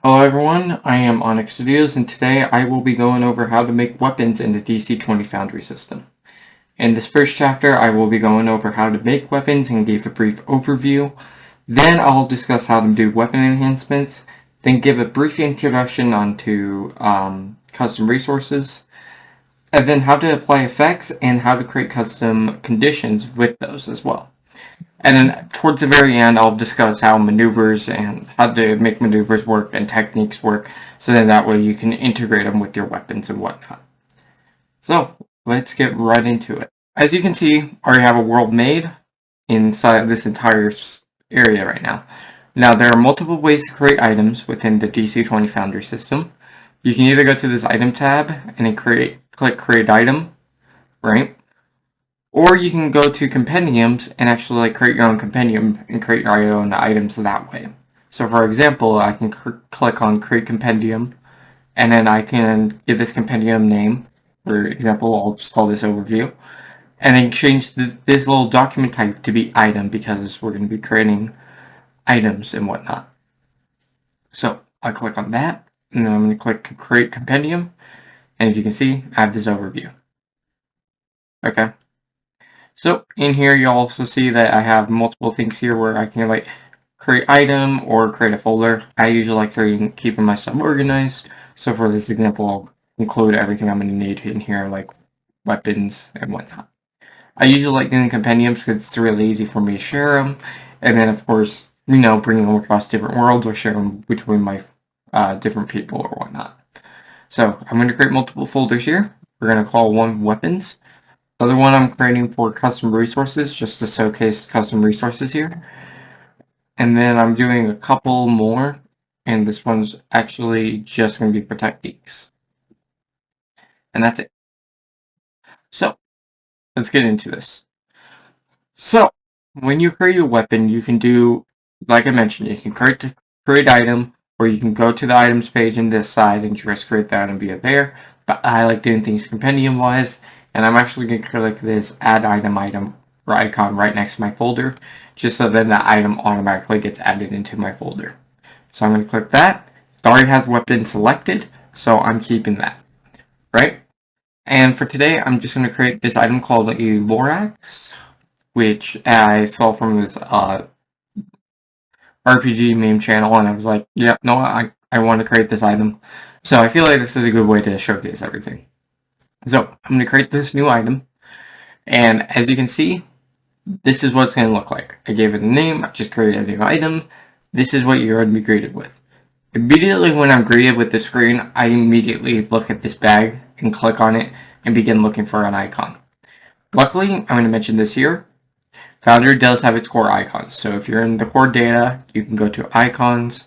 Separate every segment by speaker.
Speaker 1: Hello everyone, I am Onyx Studios and today I will be going over how to make weapons in the DC20 Foundry system. In this first chapter I will be going over how to make weapons and give a brief overview. Then I'll discuss how to do weapon enhancements, then give a brief introduction onto custom resources, and then how to apply effects and how to create custom conditions with those as well. And then towards the very end, I'll discuss how maneuvers and how to make maneuvers work and techniques work, so then that way you can integrate them with your weapons and whatnot. So let's get right into it. As you can see, I already have a world made inside this entire area right now. Now there are multiple ways to create items within the DC20 Foundry system. You can either go to this item tab and then click create item, right? Or you can go to compendiums and actually create your own compendium and create your own items that way. So for example, I can click on create compendium and then I can give this compendium name. For example, I'll just call this overview. And then change this little document type to be item because we're going to be creating items and whatnot. So I click on that and then I'm going to click create compendium. And as you can see, I have this overview. Okay. So in here, you'll also see that I have multiple things here where I can create item or create a folder. I usually like keeping my stuff organized. So for this example, I'll include everything I'm going to need in here, like weapons and whatnot. I usually like doing compendiums because it's really easy for me to share them. And then of course, bring them across different worlds or share them between my different people or whatnot. So I'm going to create multiple folders here. We're going to call one weapons. The other one I'm creating for custom resources, just to showcase custom resources here. And then I'm doing a couple more, and this one's actually just going to be for techniques. And that's it. So, let's get into this. So, when you create a weapon, you can do, like I mentioned, you can create item, or you can go to the items page in this side and just create that item via there. But I like doing things compendium-wise, and I'm actually going to click this add item or icon right next to my folder, just so then that item automatically gets added into my folder. So I'm going to click that. It already has weapon selected, so I'm keeping that, right? And for today, I'm just going to create this item called a Lorax, which I saw from this RPG meme channel, and I was like, yeah, no, I want to create this item. So I feel like this is a good way to showcase everything. So I'm going to create this new item, and as you can see, this is what it's going to look like. I gave it a name, I just created a new item. This is what you're going to be greeted with. Immediately when I'm greeted with the screen, I immediately look at this bag and click on it and begin looking for an icon. Luckily, I'm going to mention this here. Foundry does have its core icons, so if you're in the core data, you can go to icons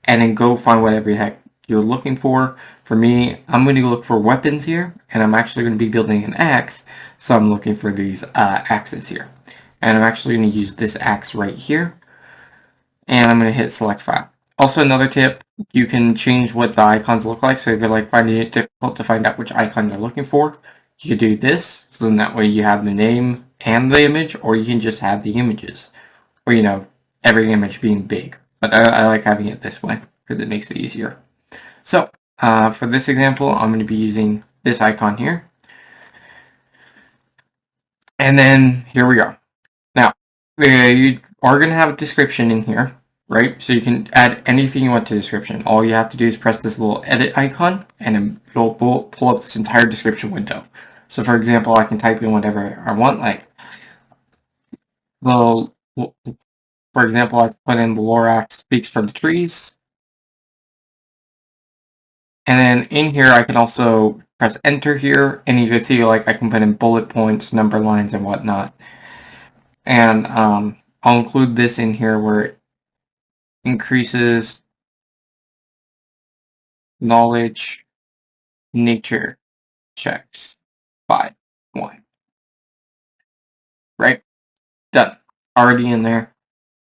Speaker 1: and then go find whatever the heck you're looking for. For me, I'm going to look for weapons here, and I'm actually going to be building an axe, so I'm looking for these axes here. And I'm actually going to use this axe right here, and I'm going to hit select file. Also, another tip, you can change what the icons look like, so if you're finding it difficult to find out which icon you're looking for, you can do this, so then that way you have the name and the image, or you can just have the images, or every image being big. But I like having it this way, because it makes it easier. So, for this example, I'm going to be using this icon here. And then, here we go. Now, you are going to have a description in here, right? So you can add anything you want to the description. All you have to do is press this little edit icon, and it'll pull up this entire description window. So for example, I can type in whatever I want, for example, I put in the Lorax speaks from the trees. And then in here, I can also press enter here, and you can see I can put in bullet points, number lines, and whatnot. And I'll include this in here where it increases knowledge nature checks by 1. Right? Done. Already in there.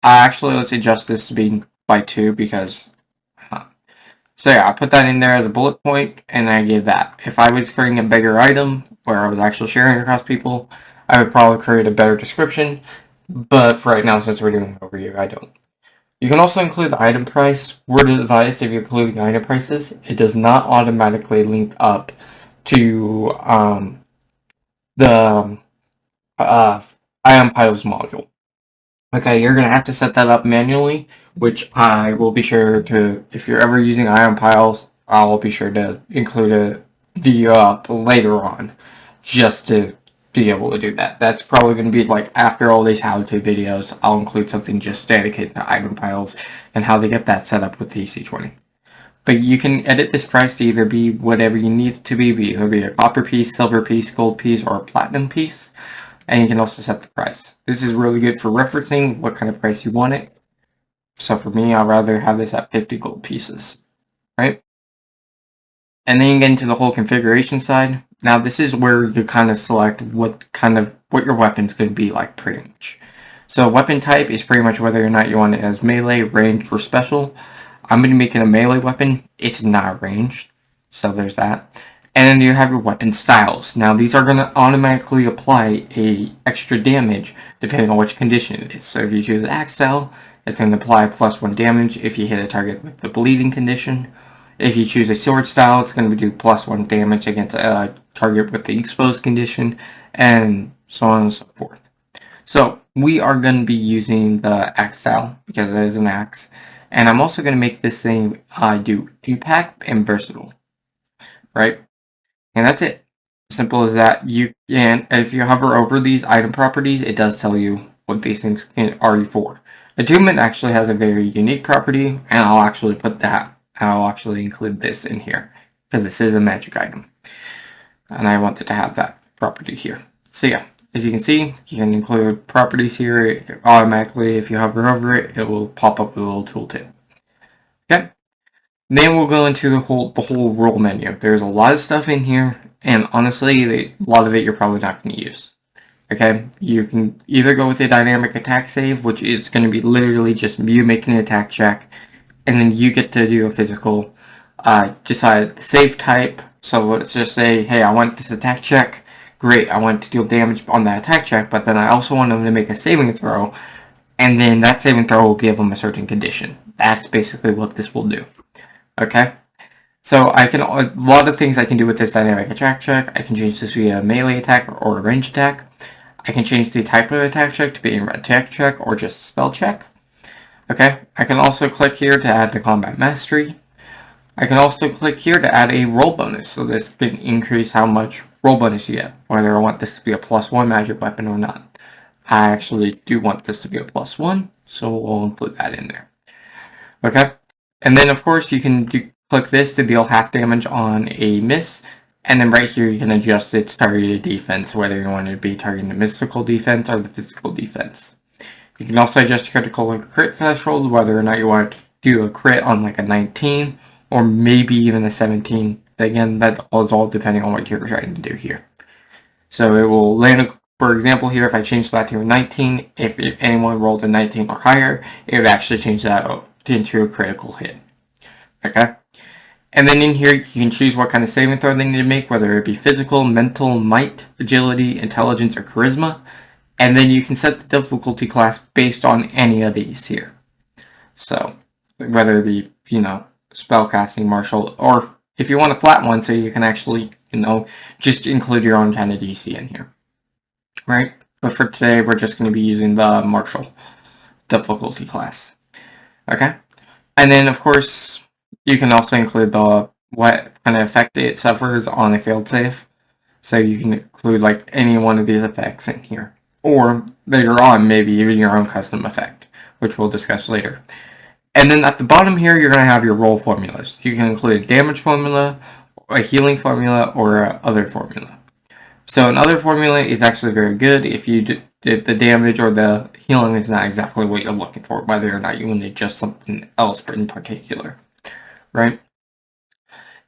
Speaker 1: Actually, let's adjust this to be by 2 because... So yeah, I put that in there as a bullet point, and I gave that. If I was creating a bigger item, where I was actually sharing across people, I would probably create a better description. But for right now, since we're doing an overview, I don't. You can also include the item price. Word of advice, if you're including item prices, it does not automatically link up to the ion piles module. Okay, you're going to have to set that up manually, which I will be sure to, if you're ever using ion piles, I'll be sure to include a video up later on just to be able to do that. That's probably going to be like after all these how-to videos, I'll include something just dedicated to ion piles and how to get that set up with DC20. But you can edit this price to either be whatever you need it to be either be a copper piece, silver piece, gold piece, or a platinum piece. And you can also set the price. This is really good for referencing what kind of price you want it. So for me, I'd rather have this at 50 gold pieces, right? And then you get into the whole configuration side. Now this is where you kind of select what your weapon's going to be like pretty much. So weapon type is pretty much whether or not you want it as melee, ranged, or special. I'm going to make it a melee weapon. It's not ranged, so there's that. And then you have your weapon styles. Now these are going to automatically apply a extra damage depending on which condition it is. So if you choose axe style, it's going to apply +1 damage if you hit a target with the bleeding condition. If you choose a sword style, it's going to do +1 damage against a target with the exposed condition, and so on and so forth. So we are going to be using the axe style because it is an axe. And I'm also going to make this thing do impact and versatile, right? And that's it. Simple as that. You can, if you hover over these item properties, it does tell you what these things are for. Attunement actually has a very unique property, and I'll actually include this in here because this is a magic item, and I wanted to have that property here. So yeah, as you can see, you can include properties here automatically. If you hover over it, it will pop up with a little tooltip. Okay. Then we'll go into the whole role menu. There's a lot of stuff in here, and honestly, a lot of it you're probably not going to use. Okay, you can either go with a dynamic attack save, which is going to be literally just you making an attack check, and then you get to do a physical. Decide the save type. So let's just say, hey, I want this attack check. Great, I want to deal damage on that attack check, but then I also want them to make a saving throw, and then that saving throw will give them a certain condition. That's basically what this will do. Okay, so a lot of things I can do with this dynamic attack check. I can change this to be a melee attack or a range attack. I can change the type of attack check to be an attack check or just a spell check. Okay, I can also click here to add the combat mastery. I can also click here to add a roll bonus, so this can increase how much roll bonus you get, whether I want this to be a +1 magic weapon or not. I actually do want this to be a +1, so we'll include that in there. Okay. And then, of course, you can click this to deal half damage on a miss. And then right here, you can adjust its targeted defense, whether you want it to be targeting the mystical defense or the physical defense. You can also adjust your critical or crit threshold, whether or not you want to do a crit on like a 19 or maybe even a 17. Again, that is all depending on what you're trying to do here. So it will land, for example, here, if I change that to a 19, if anyone rolled a 19 or higher, it would actually change that into a critical hit. Okay, and then in here you can choose what kind of saving throw they need to make, whether it be physical, mental, might, agility, intelligence, or charisma. And then you can set the difficulty class based on any of these here. So whether it be, spellcasting, martial, or if you want a flat one, so you can actually, just include your own kind of DC in here, right? But for today, we're just going to be using the martial difficulty class. Okay, and then of course you can also include what kind of effect it suffers on a failed save. So you can include like any one of these effects in here, or later on maybe even your own custom effect, which we'll discuss later. And then at the bottom here, you're going to have your roll formulas. You can include a damage formula, a healing formula, or a other formula. So an other formula is actually very good if you did the damage or the healing is not exactly what you're looking for, whether or not you want to adjust something else in particular, right?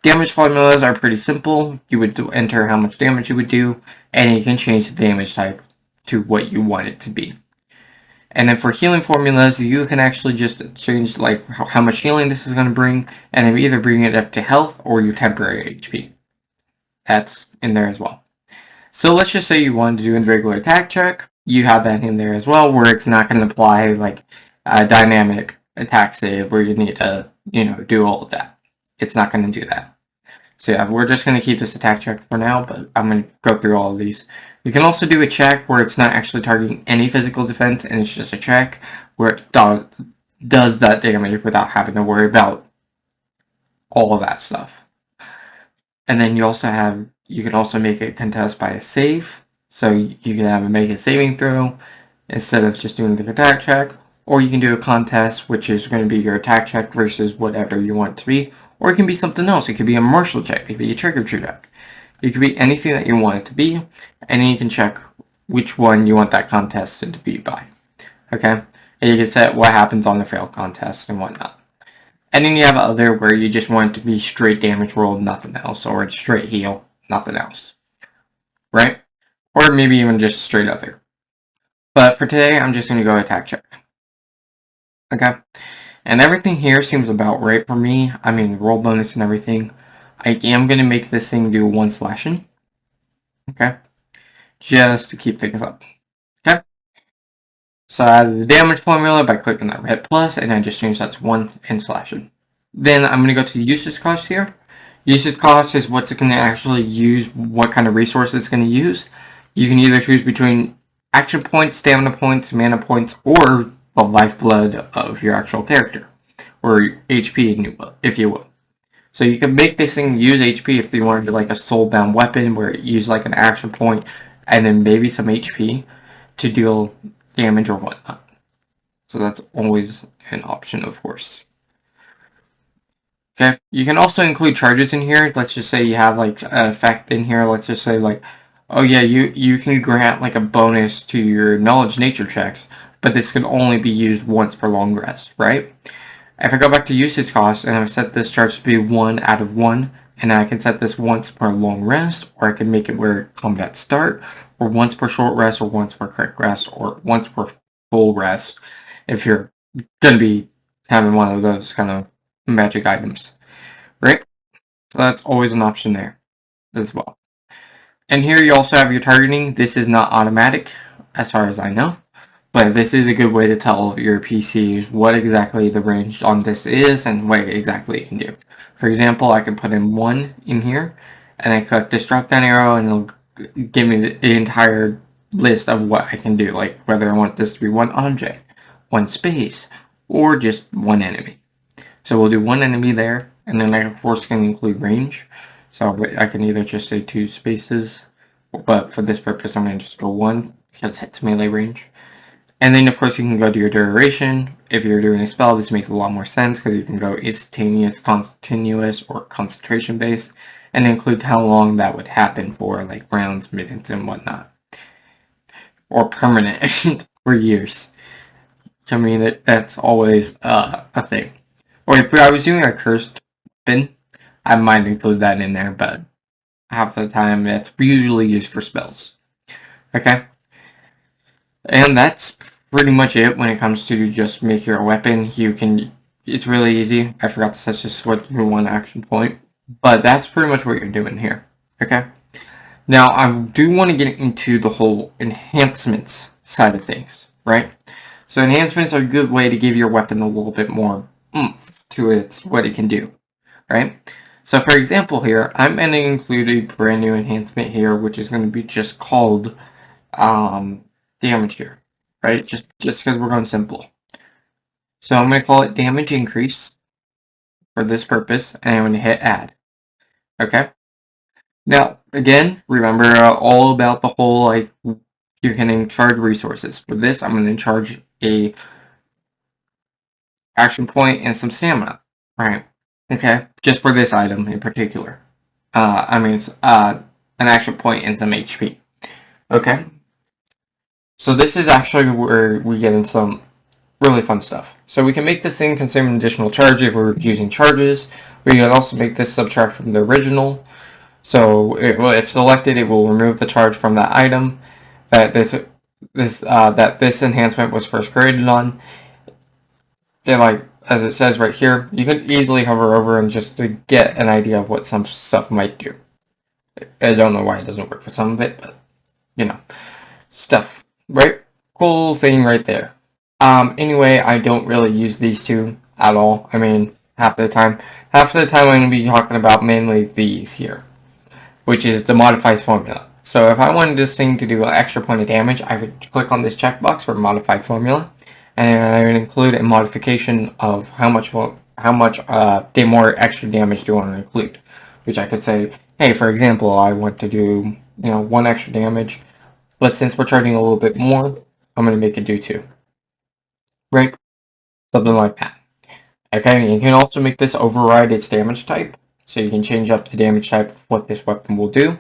Speaker 1: Damage formulas are pretty simple. You would enter how much damage you would do, and you can change the damage type to what you want it to be. And then for healing formulas, you can actually just change like how much healing this is going to bring, and then either bring it up to health or your temporary HP. That's in there as well. So let's just say you wanted to do a regular attack check. You have that in there as well, where it's not going to apply like a dynamic attack save where you need to, do all of that. It's not going to do that. So yeah, we're just going to keep this attack check for now, but I'm going to go through all of these. You can also do a check where it's not actually targeting any physical defense, and it's just a check where it does that damage without having to worry about all of that stuff. And then you can also make it contest by a save. So you can have it make a saving throw instead of just doing the attack check. Or you can do a contest, which is going to be your attack check versus whatever you want it to be. Or it can be something else. It could be a martial check. It could be a trigger check. It could be anything that you want it to be. And then you can check which one you want that contest to be by. Okay? And you can set what happens on the failed contest and whatnot. And then you have other where you just want it to be straight damage roll, nothing else. Or it's straight heal, nothing else. Right? Or maybe even just straight other. But for today, I'm just going to go attack check. Okay? And everything here seems about right for me. I mean, roll bonus and everything. I am going to make this thing do 1 slashing. Okay? Just to keep things up. Okay? So I added the damage formula by clicking that red plus, and I just changed that to 1 and slashing. Then I'm going to go to usage cost here. Usage cost is what's it going to actually use, what kind of resource it's going to use. You can either choose between action points, stamina points, mana points, or the lifeblood of your actual character, or HP, if you will. So you can make this thing use HP if you want to do like a soulbound weapon where it uses like an action point and then maybe some HP to deal damage or whatnot. So that's always an option, of course. Okay, you can also include charges in here. Let's just say you have like an effect in here. Let's just say like, oh yeah, you can grant like a bonus to your knowledge nature checks, but this can only be used once per long rest, right? If I go back to usage cost and I set this charge to be 1 out of 1, and I can set this once per long rest, or I can make it where combat start, or once per short rest, or once per quick rest, or once per full rest, if you're going to be having one of those kind of magic items, right? So that's always an option there as well. And here you also have your targeting. This is not automatic as far as I know, but this is a good way to tell your PCs what exactly the range on this is and what exactly it can do. For example, I can put in 1 in here, and I click this drop down arrow, and it'll give me the entire list of what I can do, like whether I want this to be 1 object, 1 space, or just 1 enemy. So we'll do 1 enemy there, and then I of course can include range. So I can either just say 2 spaces, but for this purpose I'm going to just go 1 because it's melee range. And then of course you can go to your duration. If you're doing a spell, this makes a lot more sense because you can go instantaneous, continuous, or concentration based, and include how long that would happen for, like rounds, minutes, and whatnot. Or permanent for years. I mean, that's always a thing. Or if I was doing a cursed weapon, I might include that in there, but half the time it's usually used for spells. Okay? And that's pretty much it when it comes to just make your weapon. It's really easy. I forgot to set just what your 1 action point, but that's pretty much what you're doing here. Okay? Now, I do want to get into the whole enhancements side of things, right? So enhancements are a good way to give your weapon a little bit more oomph to what it can do, right? So for example here, I'm going to include a brand new enhancement here, which is going to be just called damage here, right? Just because we're going simple. So I'm going to call it damage increase for this purpose, and I'm going to hit add. Okay? Now, again, remember all about the whole, like, you can charge resources. For this, I'm going to charge a action point and some stamina, right? Okay, just for this item in particular. An action point and some HP. Okay? So this is actually where we get in some really fun stuff. So we can make this thing consume an additional charge if we're using charges. We can also make this subtract from the original. So if selected, it will remove the charge from that item that this enhancement was first created on. And like as it says right here, you can easily hover over and just to get an idea of what some stuff might do. I don't know why it doesn't work for some of it, but stuff, right? Cool thing right there. Anyway, I don't really use these two at all. I mean, half of the time. Half of the time I'm going to be talking about mainly these here, which is the modifies formula. So if I wanted this thing to do an extra point of damage, I would click on this checkbox for modify formula, and I would include a modification of how much more extra damage do I want to include, which I could say, hey, for example, I want to do 1 extra damage, but since we're charging a little bit more, I'm going to make it do 2, right? Something like that. Okay, you can also make this override its damage type, so you can change up the damage type of what this weapon will do.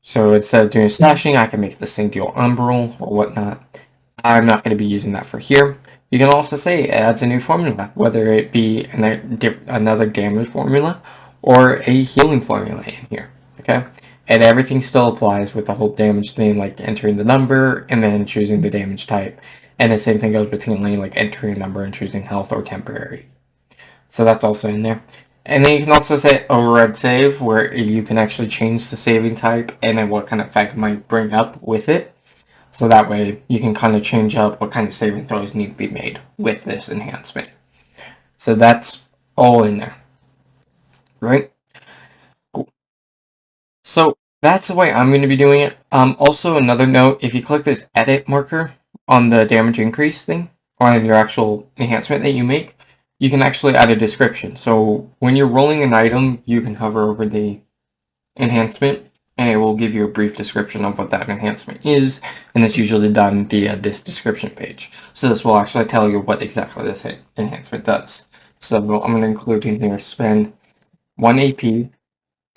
Speaker 1: So instead of doing slashing, I can make this thing deal umbral or whatnot. I'm not going to be using that for here. You can also say it adds a new formula, whether it be another damage formula or a healing formula in here. Okay, and everything still applies with the whole damage thing, like entering the number and then choosing the damage type. And the same thing goes between like entering a number and choosing health or temporary. So that's also in there. And then you can also say override save, where you can actually change the saving type and then what kind of effect it might bring up with it. So that way you can kind of change up what kind of saving throws need to be made with this enhancement. So that's all in there. Right? Cool. So that's the way I'm going to be doing it. Also, another note, if you click this edit marker on the damage increase thing, on your actual enhancement that you make, you can actually add a description. So when you're rolling an item, you can hover over the enhancement and it will give you a brief description of what that enhancement is, and it's usually done via this description page. So this will actually tell you what exactly this enhancement does. So I'm going to include in here spend 1 AP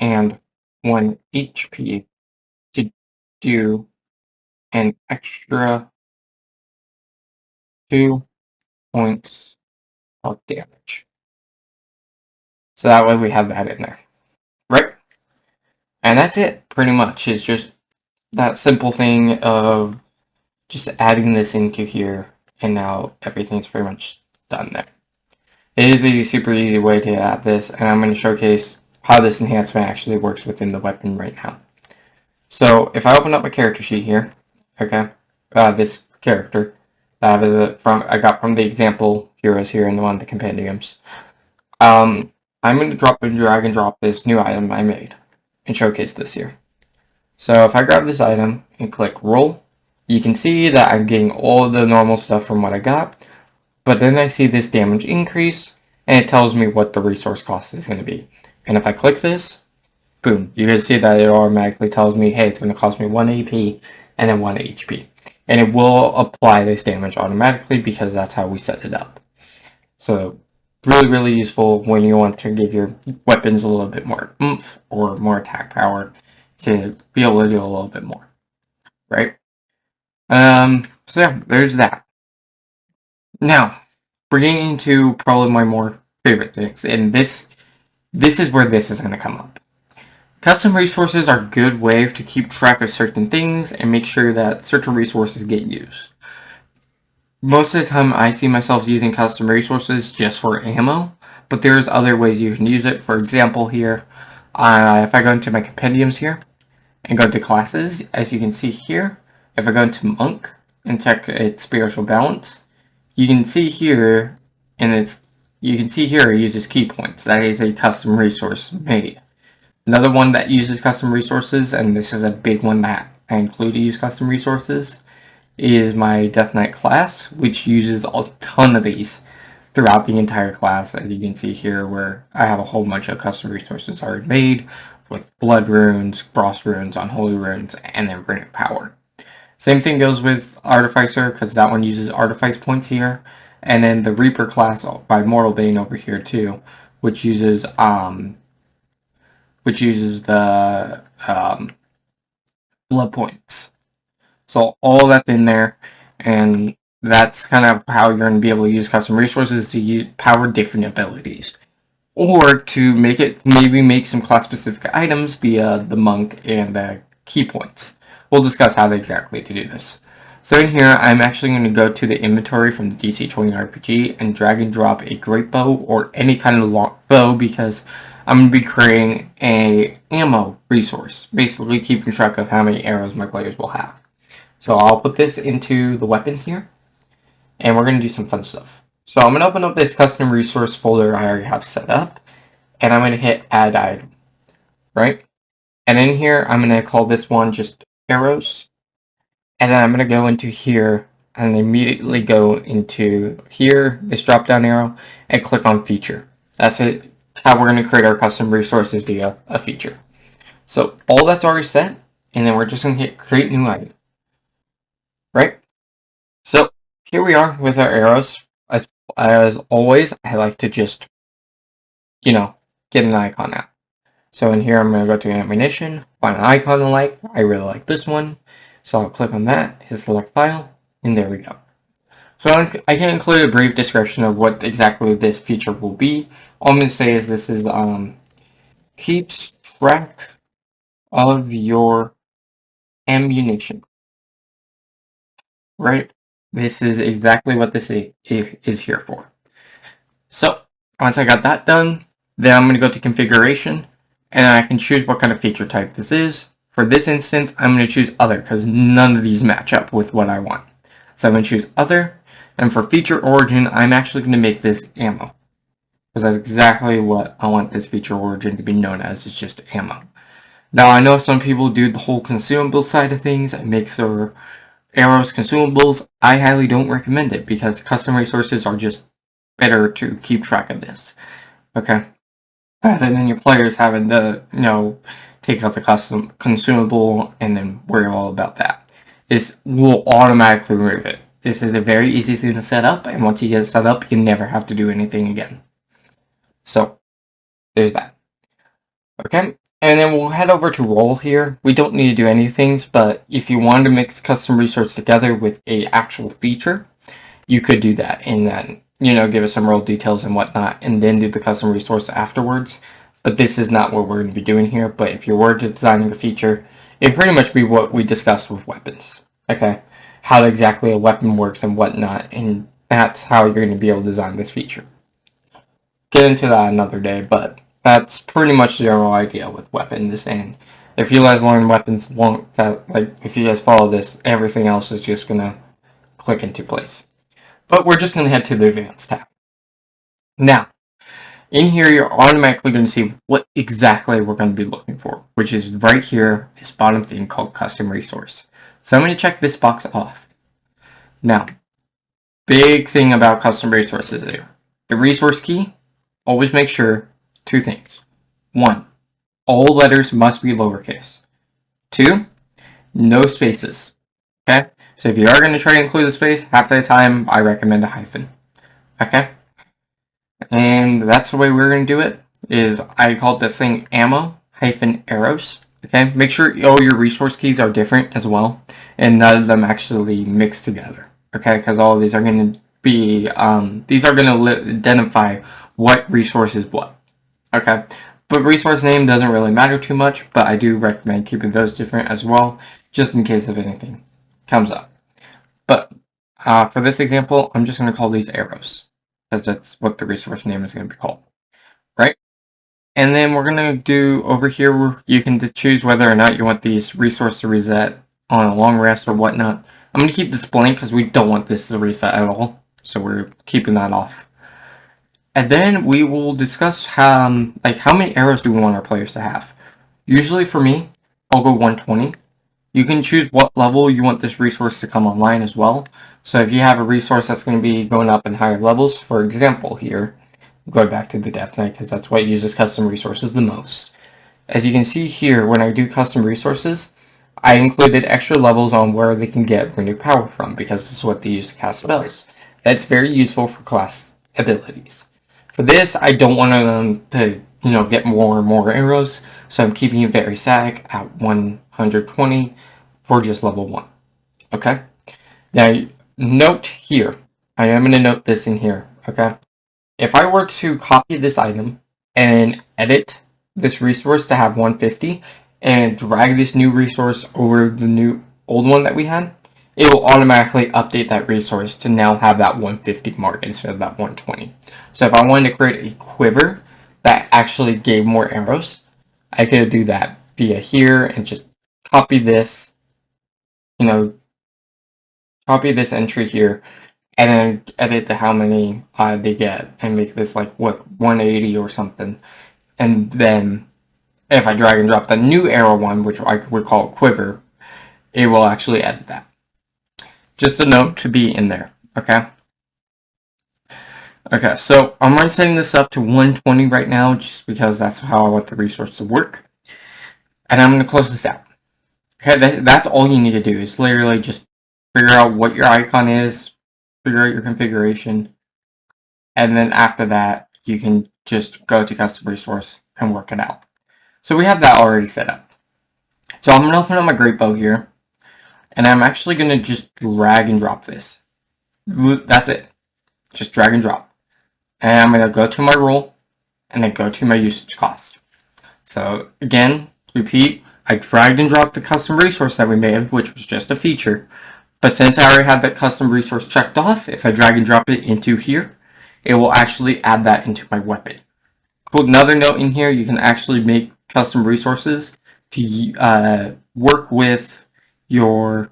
Speaker 1: and 1 HP to do an extra 2 points of damage. So that way we have that in there, right? And that's it, pretty much. It's just that simple thing of just adding this into here, and now everything's pretty much done there. It is a super easy way to add this, and I'm going to showcase how this enhancement actually works within the weapon right now. So if I open up my character sheet here, okay, this character I got from the example heroes here in one of the compendiums. I'm going to drag and drop this new item I made and showcase this here. So if I grab this item and click roll, you can see that I'm getting all the normal stuff from what I got, but then I see this damage increase and it tells me what the resource cost is going to be. And if I click this, boom, you can see that it automatically tells me, hey, it's going to cost me 1 AP and then 1 HP. And it will apply this damage automatically because that's how we set it up. So really, really useful when you want to give your weapons a little bit more oomph or more attack power to be able to do a little bit more, right? So yeah, there's that. Now, bringing into probably my more favorite things, and this is where this is going to come up. Custom resources are a good way to keep track of certain things and make sure that certain resources get used. Most of the time I see myself using custom resources just for ammo, but there's other ways you can use it. For example here, if I go into my compendiums here and go to classes, as you can see here, if I go into monk and check its spiritual balance, you can see here, it uses key points. That is a custom resource made. Another one that uses custom resources, and this is a big one that I include to use custom resources, is my Death Knight class, which uses a ton of these throughout the entire class, as you can see here, where I have a whole bunch of custom resources already made with blood runes, frost runes, unholy runes, and then runic power. Same thing goes with Artificer, because that one uses Artifice points here, and then the Reaper class by Mortal Bane over here too, which uses the blood points. So all that's in there, and that's kind of how you're going to be able to use custom resources to power different abilities, or to maybe make some class specific items via the monk and the key points. We'll discuss how exactly to do this. So in here, I'm actually going to go to the inventory from the DC20 RPG and drag and drop a great bow or any kind of long bow, because I'm going to be creating a ammo resource, basically keeping track of how many arrows my players will have. So I'll put this into the weapons here, and we're going to do some fun stuff. So I'm going to open up this custom resource folder I already have set up, and I'm going to hit add item, right? And in here, I'm going to call this one just arrows, and then I'm going to go into here and immediately go into here, this drop down arrow, and click on feature. That's it, how we're going to create our custom resources via a feature. So all that's already set, and then we're just going to hit create new item, right? So here we are with our arrows. As always, I like to just, get an icon out. So in here, I'm going to go to ammunition, find an icon I like. I really like this one. So I'll click on that, hit select file, and there we go. So I can include a brief description of what exactly this feature will be. All I'm going to say is this is keeps track of your ammunition, right? This is exactly what this is here for. So once I got that done, then I'm going to go to configuration, and I can choose what kind of feature type this is. For this instance, I'm going to choose other because none of these match up with what I want. So I'm going to choose other, and for feature origin, I'm actually going to make this ammo, because that's exactly what I want this feature origin to be known as. It's just ammo. Now I know some people do the whole consumable side of things and make their arrows consumables. I highly don't recommend it because custom resources are just better to keep track of this. Okay, rather than your players having to, take out the custom consumable and then worry all about that. This will automatically remove it. This is a very easy thing to set up, and once you get it set up, you never have to do anything again. So there's that. Okay, and then we'll head over to role here. We don't need to do anything, but if you wanted to mix custom resource together with a actual feature, you could do that and then, give us some role details and whatnot, and then do the custom resource afterwards. But this is not what we're going to be doing here. But if you were designing a feature, it'd pretty much be what we discussed with weapons. Okay, how exactly a weapon works and whatnot, and that's how you're going to be able to design this feature. Get into that another day, but that's pretty much the general idea with weapons. And if you guys learn weapons, if you guys follow this, everything else is just going to click into place. But we're just going to head to the Advanced tab. Now, in here, you're automatically going to see what exactly we're going to be looking for, which is right here, this bottom thing called Custom Resource. So I'm going to check this box off. Now, big thing about Custom Resources here. The resource key, always make sure 2 things. 1, all letters must be lowercase. 2, no spaces. Okay? So if you are going to try to include a space, half the time I recommend a hyphen. Okay? And that's the way we're going to do it, is I called this thing ammo-arrows. Okay? Make sure all your resource keys are different as well, and none of them actually mix together. Okay? Because all of these are going to be, these are going to identify what resource is what. Okay? But resource name doesn't really matter too much, but I do recommend keeping those different as well, just in case of anything comes up. But for this example, I'm just going to call these arrows, because that's what the resource name is going to be called, right? And then we're going to do over here where you can choose whether or not you want these resources to reset on a long rest or whatnot. I'm going to keep this blank because we don't want this to reset at all, so we're keeping that off. And then we will discuss how many arrows do we want our players to have. Usually for me, I'll go 120. You can choose what level you want this resource to come online as well. So if you have a resource that's going to be going up in higher levels, for example here, going back to the Death Knight because that's what uses custom resources the most. As you can see here, when I do custom resources, I included extra levels on where they can get renewed power from because this is what they use to cast spells. That's very useful for class abilities. For this, I don't want them to, get more and more arrows, so I'm keeping it very static at 120 for just level 1. Okay? Now, note here, I am going to note this in here, okay? If I were to copy this item and edit this resource to have 150 and drag this new resource over the new old one that we had, it will automatically update that resource to now have that 150 mark instead of that 120. So if I wanted to create a quiver that actually gave more arrows, I could do that via here and just copy this, copy this entry here and then edit to how many they get, and make this like, what, 180 or something. And then if I drag and drop the new arrow one, which I would call quiver, it will actually edit that. Just a note to be in there, okay? Okay, so I'm already setting this up to 120 right now, just because that's how I want the resource to work. And I'm going to close this out. Okay, that's all you need to do, is literally just figure out what your icon is, figure out your configuration, and then after that, you can just go to custom resource and work it out. So we have that already set up. So I'm going to open up my great bow here, and I'm actually going to just drag and drop this. That's it. Just drag and drop. And I'm going to go to my role, and then go to my usage cost. So again, repeat, I dragged and dropped the custom resource that we made, which was just a feature. But since I already have that custom resource checked off, if I drag and drop it into here, it will actually add that into my weapon. Cool. Another note in here, you can actually make custom resources to work with your...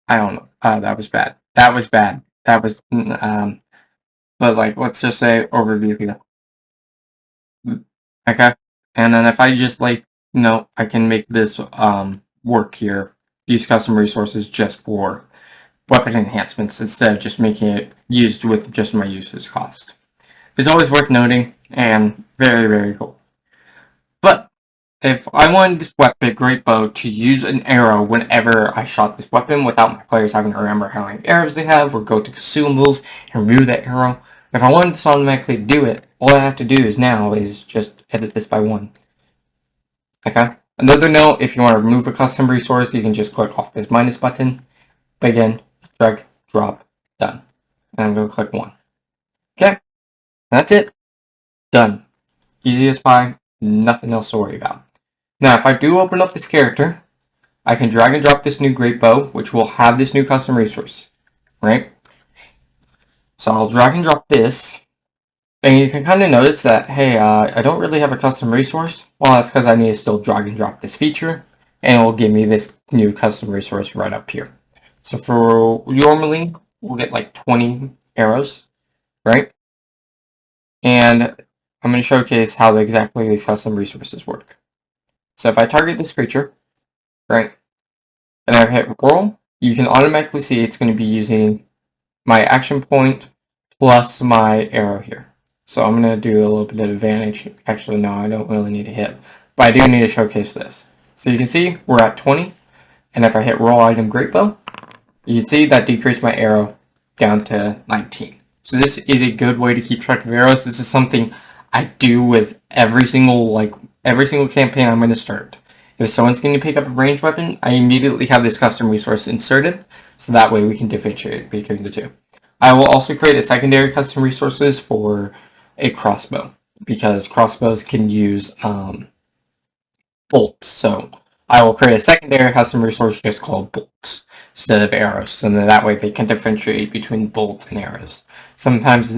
Speaker 1: I don't know. That was bad. That was bad. That was... but like, let's just say overview here. Okay. And then if I just like, I can make this work here. Use custom resources just for weapon enhancements instead of just making it used with just my usage cost. It's always worth noting, and very, very cool. But if I wanted this weapon, great bow, to use an arrow whenever I shot this weapon without my players having to remember how many arrows they have, or go to consumables and remove that arrow, if I wanted this automatically do it, all I have to do is just edit this by 1. Okay? Another note, if you want to remove a custom resource, you can just click off this minus button. But again, drag, drop, done. And I'm going to click 1. Okay? That's it. Done. Easy as pie. Nothing else to worry about. Now, if I do open up this character, I can drag and drop this new great bow, which will have this new custom resource. Right? So I'll drag and drop this. And you can kind of notice that, hey, I don't really have a custom resource. Well, that's because I need to still drag and drop this feature. And it will give me this new custom resource right up here. So for normally, we'll get like 20 arrows, right? And I'm going to showcase how exactly these custom resources work. So if I target this creature, right, and I hit roll, you can automatically see it's going to be using my action point plus my arrow here. So I'm going to do a little bit of advantage. Actually, no, I don't really need to hit, but I do need to showcase this. So you can see we're at 20, and if I hit roll item great bow, you can see that decreased my arrow down to 19. So this is a good way to keep track of arrows. This is something I do with every single campaign I'm going to start. If someone's going to pick up a ranged weapon, I immediately have this custom resource inserted, so that way we can differentiate between the two. I will also create a secondary custom resources for a crossbow, because crossbows can use bolts. So I will create a secondary custom resource just called bolts instead of arrows, so that way they can differentiate between bolts and arrows. Sometimes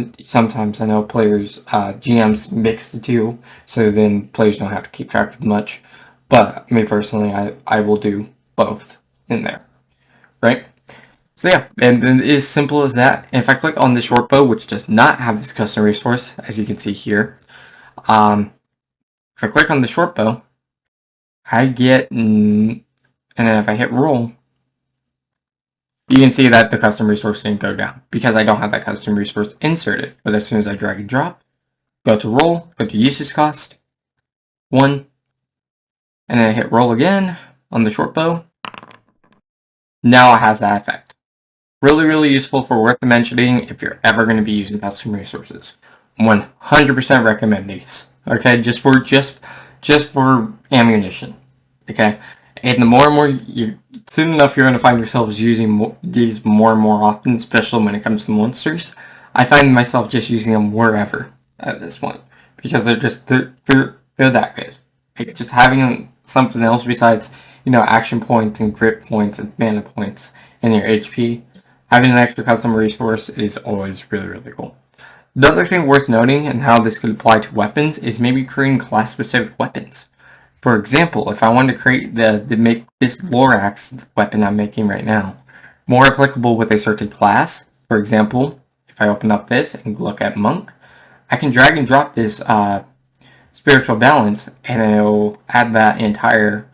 Speaker 1: I know players, GMs mix the two, so then players don't have to keep track of much. But me personally, I will do both in there, right? So yeah, and then it is simple as that. And if I click on the short bow, which does not have this custom resource, as you can see here, if I click on the short bow, I get, and then if I hit roll, you can see that the custom resource didn't go down because I don't have that custom resource inserted. But as soon as I drag and drop, go to roll, go to usage cost, 1, and then I hit roll again on the short bow. Now it has that effect. Really, really useful for worth mentioning if you're ever going to be using custom resources. 100% recommend these. Okay, just for ammunition. Okay, and the more and more soon enough you're going to find yourselves using these more and more often, especially when it comes to monsters. I find myself just using them wherever at this point because they're that good. Like, just having something else besides action points and grip points and mana points and your HP. Having an extra custom resource is always really, really cool. The other thing worth noting and how this could apply to weapons is maybe creating class-specific weapons. For example, if I wanted to create make this Lorax weapon I'm making right now, more applicable with a certain class. For example, if I open up this and look at Monk, I can drag and drop this spiritual balance, and it'll add that entire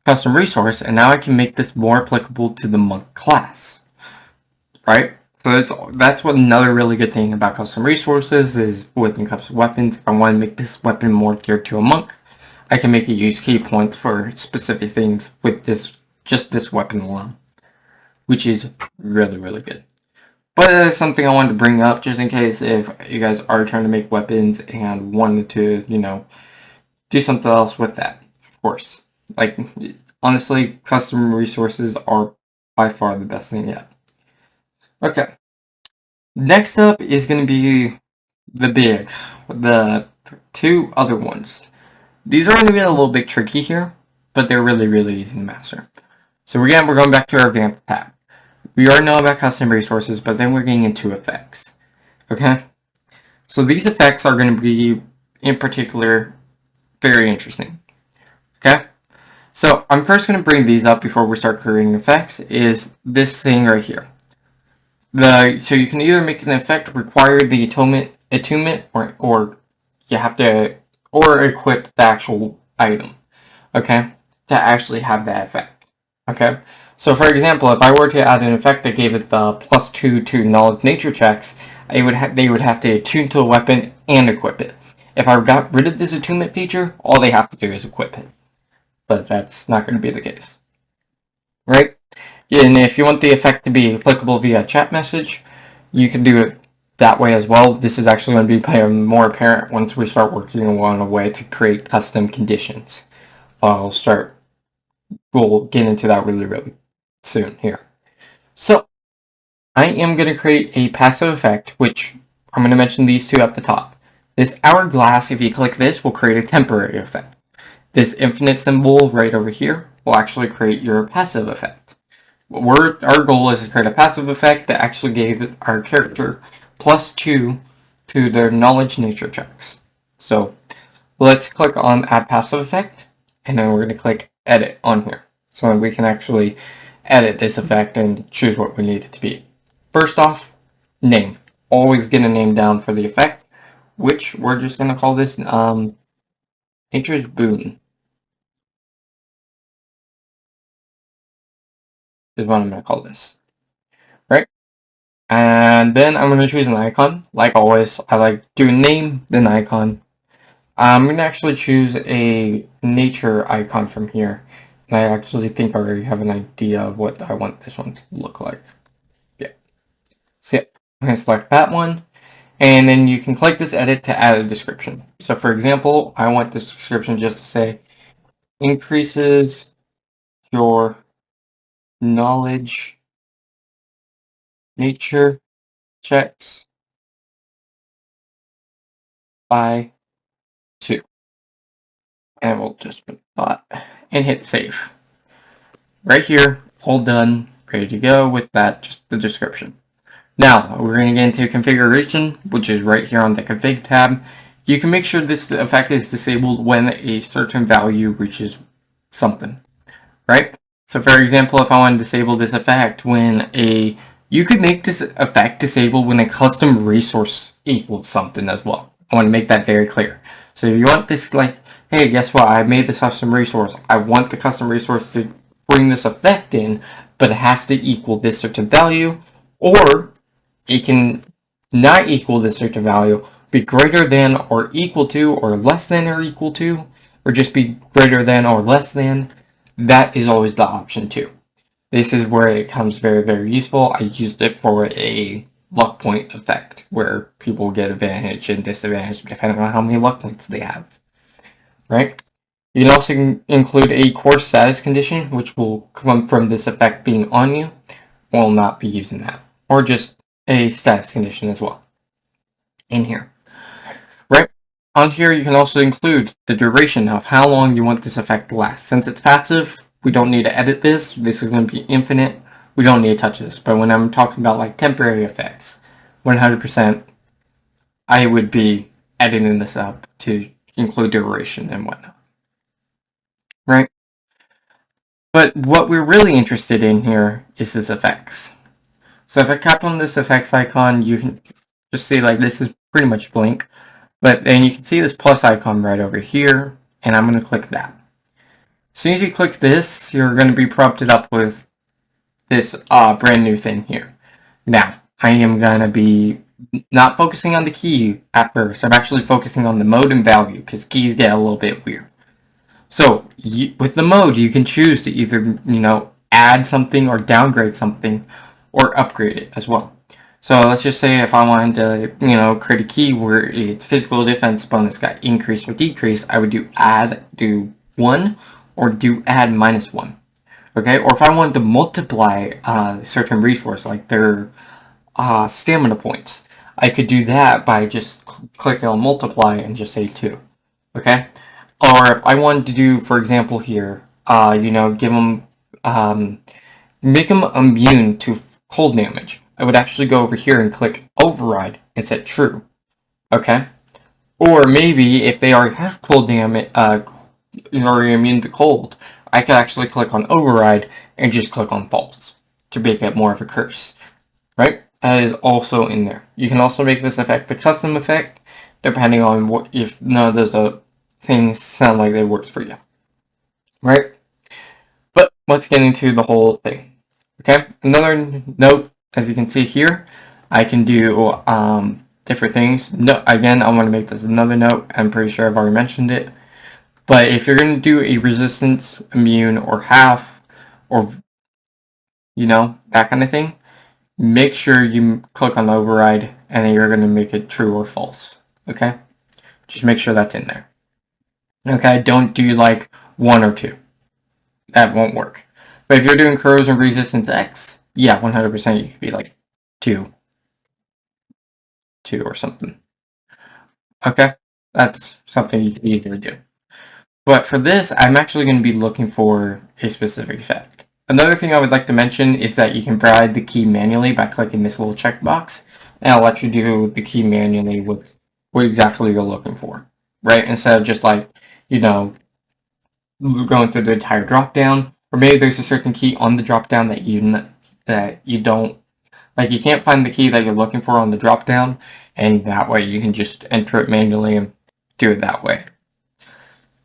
Speaker 1: custom resource, and now I can make this more applicable to the Monk class, right? So that's what another really good thing about custom resources is within custom weapons. If I want to make this weapon more geared to a monk, I can make it use key points for specific things with just this weapon alone, which is really, really good. But it's something I wanted to bring up just in case if you guys are trying to make weapons and wanted to, do something else with that, of course. Like, honestly, custom resources are by far the best thing yet. Okay. Next up is going to be the two other ones. These are going to get a little bit tricky here, but they're really, really easy to master. So we're going back to our advanced tab. We already know about custom resources, but then we're getting into effects. Okay? So these effects are going to be, in particular, very interesting. Okay? So I'm first going to bring these up before we start creating effects, is this thing right here. So you can either make an effect require the attunement or you have to equip the actual item, okay, to actually have that effect. Okay, so for example, if I were to add an effect that gave it the +2 to knowledge nature checks, they would have to attune to a weapon and equip it. If I got rid of this attunement feature, all they have to do is equip it. But that's not going to be the case, right? And if you want the effect to be applicable via chat message, you can do it that way as well. This is actually going to be more apparent once we start working on a way to create custom conditions. We'll get into that really, really soon here. So, I am going to create a passive effect, which I'm going to mention these two at the top. This hourglass, if you click this, will create a temporary effect. This infinite symbol right over here will actually create your passive effect. Our goal is to create a passive effect that actually gave our character +2 to their knowledge nature checks. So let's click on add passive effect, and then we're going to click edit on here. So we can actually edit this effect and choose what we need it to be. First off, name. Always get a name down for the effect, which we're just going to call this Nature's Boon. Is what I'm going to call this. Right? And then I'm going to choose an icon. Like always, I like doing name, then icon. I'm going to actually choose a nature icon from here. And I actually think I already have an idea of what I want this one to look like. Yeah. So yeah, I'm going to select that one. And then you can click this edit to add a description. So for example, I want this description just to say, increases your knowledge nature checks by 2. And we'll just put that and hit save. Right here, all done, ready to go with that, just the description. Now, we're going to get into configuration, which is right here on the config tab. You can make sure this effect is disabled when a certain value reaches something, right? So for example, if I want to disable this effect you could make this effect disabled when a custom resource equals something as well. I want to make that very clear. So if you want this, like, hey, guess what? I made this custom resource. I want the custom resource to bring this effect in, but it has to equal this certain value, or it can not equal this certain value, be greater than or equal to, or less than or equal to, or just be greater than or less than. That is always the option too. This is where it becomes very, very useful. I used it for a luck point effect, where people get advantage and disadvantage depending on how many luck points they have, right? You can also include a core status condition, which will come from this effect being on you. We'll not be using that. Or just a status condition as well in here, right? On here, you can also include the duration of how long you want this effect to last. Since it's passive, we don't need to edit this. This is going to be infinite. We don't need to touch this. But when I'm talking about like temporary effects, 100%, I would be editing this up to include duration and whatnot, right? But what we're really interested in here is this effects. So if I tap on this effects icon, you can just see like this is pretty much blank. But then you can see this plus icon right over here, and I'm going to click that. As soon as you click this, you're going to be prompted up with this brand new thing here. Now, I am going to be not focusing on the key at first. I'm actually focusing on the mode and value, because keys get a little bit weird. So, with the mode, you can choose to either, add something or downgrade something, or upgrade it as well. So let's just say if I wanted to, create a key where its physical defense bonus got increased or decreased, I would do add, do 1, or do add -1. Okay, or if I wanted to multiply certain resource, like their stamina points, I could do that by just clicking on multiply and just say 2. Okay, or if I wanted to do, for example here, give them, make them immune to cold damage, I would actually go over here and click override and set true. Okay, or maybe if they already have cold damage, or immune to cold, I could actually click on override and just click on false to make it more of a curse, right? That is also in there. You can also make this effect a custom effect, depending on what, if none of those things sound like they works for you, right? But let's get into the whole thing. Okay, another note, as you can see here, I can do different things. No, again, I want to make this another note. I'm pretty sure I've already mentioned it. But if you're going to do a resistance, immune, or half, or, that kind of thing, make sure you click on override, and then you're going to make it true or false. Okay? Just make sure that's in there. Okay? Don't do like 1 or 2. That won't work. But if you're doing corrosion resistance X, yeah, 100% you could be like 2 or something. Okay? That's something you can easily do. But for this, I'm actually going to be looking for a specific effect. Another thing I would like to mention is that you can provide the key manually by clicking this little checkbox, and it'll let you do the key manually with what exactly you're looking for, right? Instead of just like, going through the entire drop-down, or maybe there's a certain key on the drop-down that you don't, like you can't find the key that you're looking for on the drop-down, and that way you can just enter it manually and do it that way.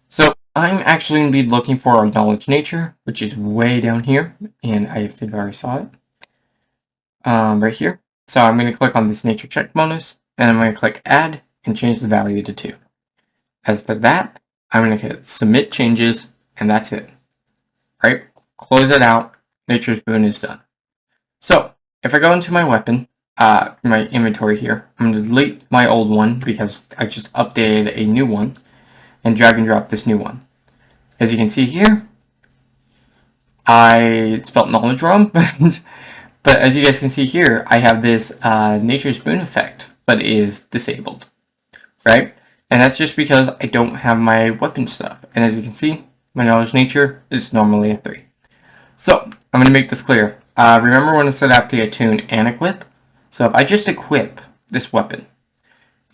Speaker 1: So I'm actually going to be looking for our knowledge nature, which is way down here, and I think I already saw it right here. So I'm going to click on this nature check bonus, and I'm going to click add and change the value to 2. As for that, I'm going to hit submit changes, and that's it. Right? Close it out. Nature's boon is done. So if I go into my weapon, my inventory here, I'm going to delete my old one because I just updated a new one, and drag and drop this new one. As you can see here, I spelled knowledge wrong, but as you guys can see here, I have this nature's boon effect, but it is disabled, right? And that's just because I don't have my weapon stuff. And as you can see, my knowledge nature is normally a 3. So I'm going to make this clear. Remember when I said I have to attune and equip? So if I just equip this weapon,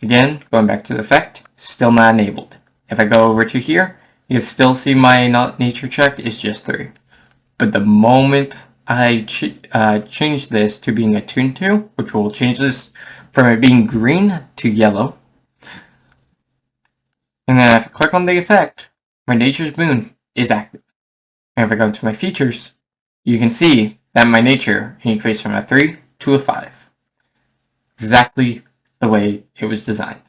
Speaker 1: again, going back to the effect, still not enabled. If I go over to here, you can still see my nature check is just 3. But the moment I change this to being attuned to, which will change this from it being green to yellow, and then if I click on the effect, my nature's boon is active. And if I go into my features, you can see that my nature increased from a 3 to a 5. Exactly the way it was designed.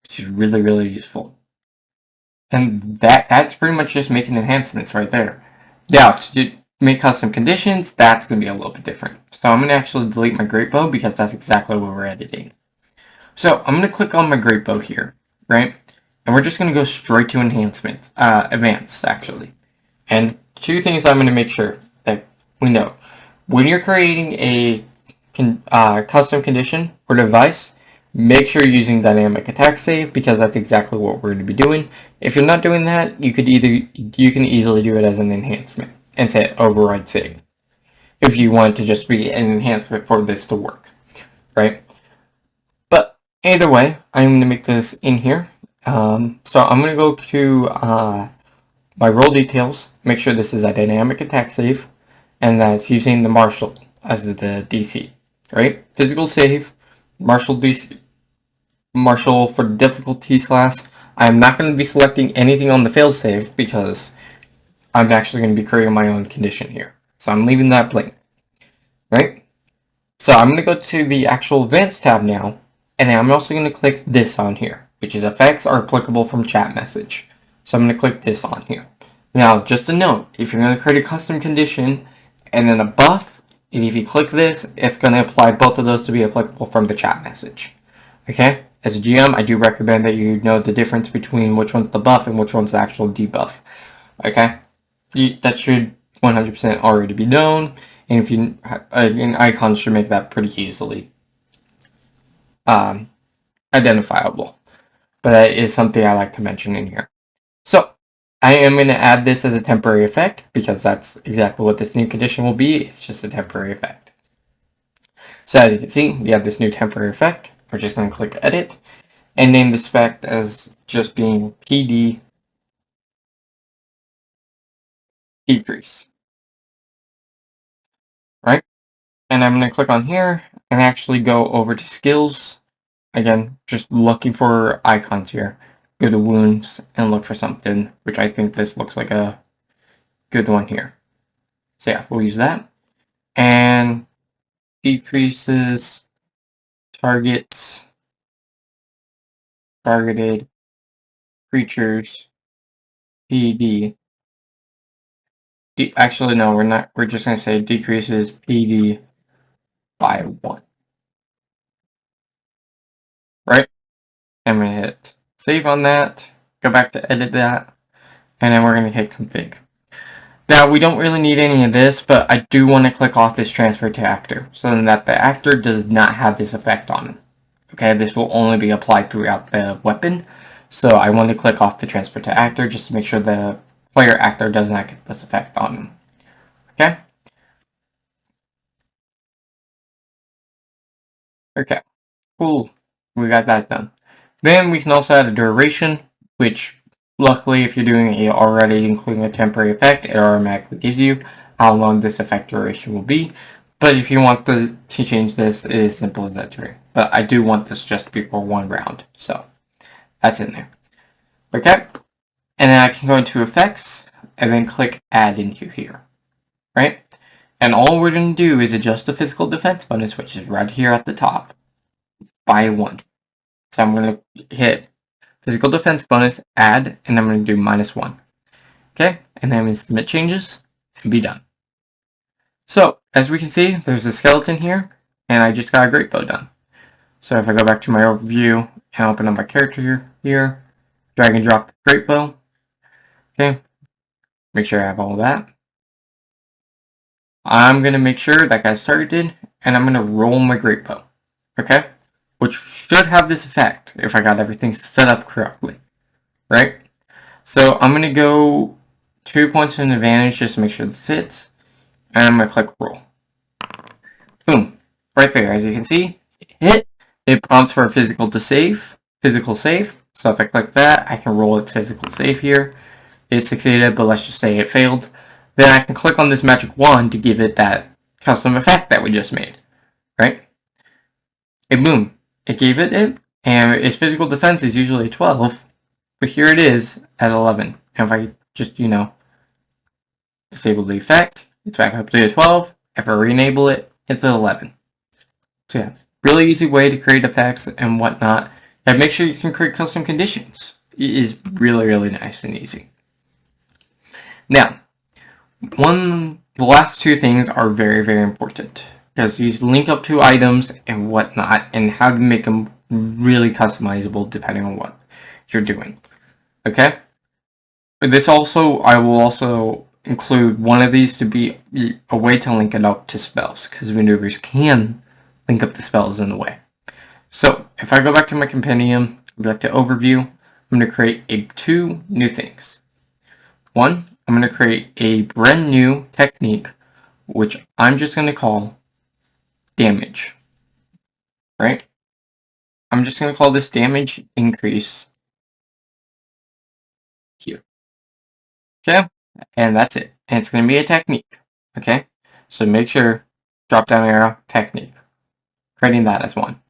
Speaker 1: Which is really, really useful. And that's pretty much just making enhancements right there. Now, to make custom conditions, that's going to be a little bit different. So I'm going to actually delete my great bow because that's exactly what we're editing. So I'm going to click on my great bow here, right? And we're just going to go straight to enhancements, advanced actually. And 2 things I'm going to make sure that we know. When you're creating a custom condition or device, make sure you're using dynamic attack save because that's exactly what we're going to be doing. If you're not doing that, you can easily do it as an enhancement and say override save if you want to just be an enhancement for this to work, right? But either way, I'm going to make this in here. So I'm going to go to my role details, make sure this is a dynamic attack save, and that it's using the Marshal as the DC, right? Physical save, Marshal DC, Marshal for difficulty class. I'm not going to be selecting anything on the failsafe because I'm actually going to be creating my own condition here. So I'm leaving that blank, right? So I'm going to go to the actual advanced tab now, and then I'm also going to click this on here, which is effects are applicable from chat message. So I'm going to click this on here. Now, just a note, if you're going to create a custom condition and then a buff, and if you click this, it's going to apply both of those to be applicable from the chat message. Okay? As a GM, I do recommend that you know the difference between which one's the buff and which one's the actual debuff. Okay? That should 100% already be known, and if you an icon should make that pretty easily identifiable. But that is something I like to mention in here. So I am going to add this as a temporary effect because that's exactly what this new condition will be. It's just a temporary effect. So as you can see, we have this new temporary effect. We're just going to click edit and name this effect as just being PD decrease. Right? And I'm going to click on here and actually go over to skills. Again, just looking for icons here. Go to wounds and look for something, which I think this looks like a good one here. So yeah, we'll use that. And decreases targets, targeted creatures, PD. Actually, no, we're not. We're just going to say decreases PD by 1. Right? I'm going to hit save on that, go back to edit that, and then we're going to hit config. Now, we don't really need any of this, but I do want to click off this transfer to actor, so that the actor does not have this effect on him. Okay, this will only be applied throughout the weapon, so I want to click off the transfer to actor just to make sure the player actor does not get this effect on him. Okay? Okay, cool. We got that done. Then we can also add a duration, which luckily if you're doing it already including a temporary effect, it automatically gives you how long this effect duration will be. But if you want to change this, it is simple as that too. But I do want this just to be for 1 round, so that's in there. Okay? And then I can go into effects and then click add into here. Right? And all we're going to do is adjust the physical defense bonus, which is right here at the top, by 1. So I'm going to hit physical defense bonus, add, and I'm going to do -1. Okay, and then I'm going to submit changes and be done. So, as we can see, there's a skeleton here, and I just got a great bow done. So if I go back to my overview and open up my character here, drag and drop the great bow. Okay, make sure I have all of that. I'm going to make sure that guy's targeted, and I'm going to roll my great bow. Okay, which should have this effect if I got everything set up correctly. Right? So I'm going to go 2 points of an advantage just to make sure this hits. And I'm going to click roll. Boom. Right there, as you can see, hit. It prompts for a physical save. So if I click that, I can roll its physical save here. It succeeded, but let's just say it failed. Then I can click on this magic wand to give it that custom effect that we just made. Right? And boom. It gave it, and its physical defense is usually 12. But here it is at 11. And if I just, disable the effect, it's back up to a 12. If I re-enable it, it's at 11. So yeah, really easy way to create effects and whatnot. And make sure you can create custom conditions. It is really, really nice and easy. Now, the last 2 things are very, very important. Because these link up to items and whatnot, and how to make them really customizable depending on what you're doing. Okay? I will also include one of these to be a way to link it up to spells, because maneuvers can link up the spells in a way. So if I go back to my compendium, go back to overview, I'm going to create 2 new things. One, I'm going to create a brand new technique, which I'm just going to call damage. Right? I'm just going to call this damage increase here. Okay, and that's it. And it's going to be a technique. Okay, so make sure, drop down arrow, technique. Creating that as one.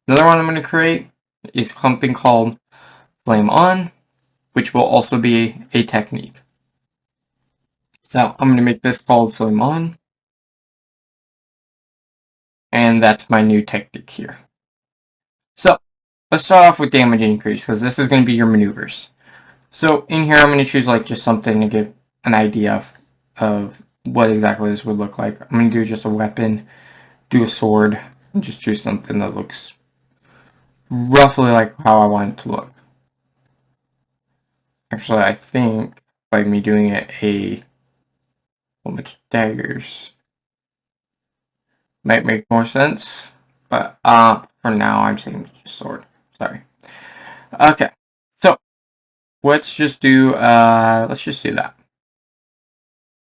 Speaker 1: Another one I'm going to create is something called flame on, which will also be a technique. So I'm going to make this called flame on. And that's my new technique here. So let's start off with damage increase, because this is going to be your maneuvers. So in here I'm going to choose like just something to give an idea of what exactly this would look like. I'm going to do just a weapon, do a sword, and just choose something that looks roughly like how I want it to look. Actually, I think by me doing it a whole bunch of daggers might make more sense. But for now I'm saying just sword. Sorry. Okay. So let's just do that.